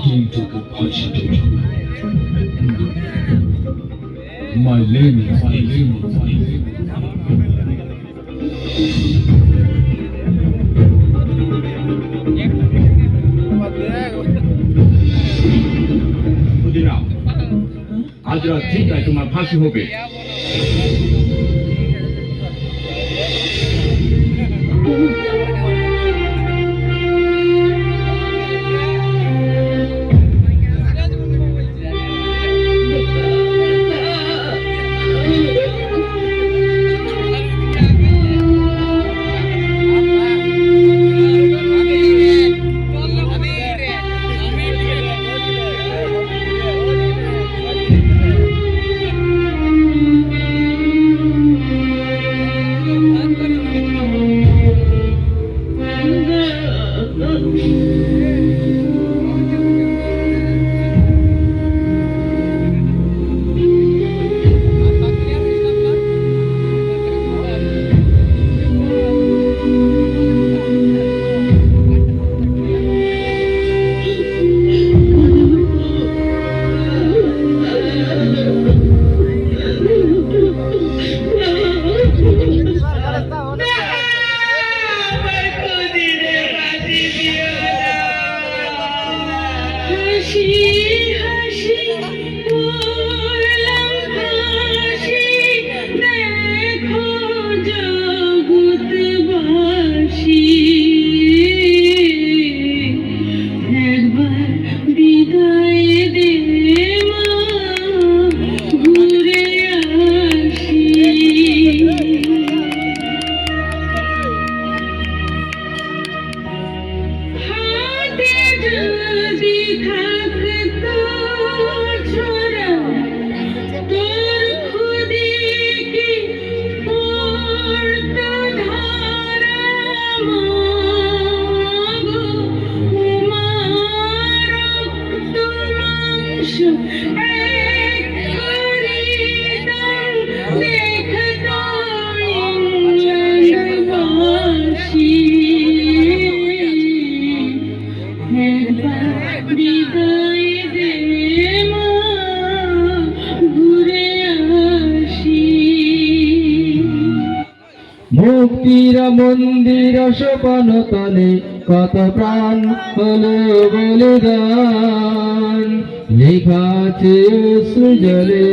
came to the positive. My name is আজ রাত ঠিক নাই তোমার ফাঁসি হবে। মুক্তির মন্দির সোপান তলে কত প্রাণ হলো বলিদান, লেখা আছে সৃজলে।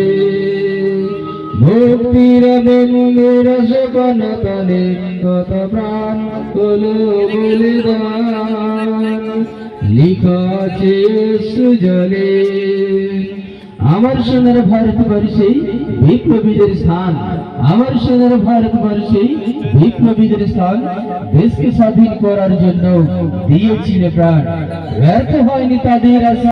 মুক্তির মন্দির সোপান তলে কত প্রাণ হলো বলিদান, লেখা আছে সৃজলে। আমার সোনার ভারতবর্ষে বিপ্লবীদের স্থান, আমার সোনার ভারতবর্ষে বিপ্লবীদের স্থান। দেশকে স্বাধীন করার জন্য দিয়েছিল প্রাণ, ব্যর্থ হয়নি তাদের আশা।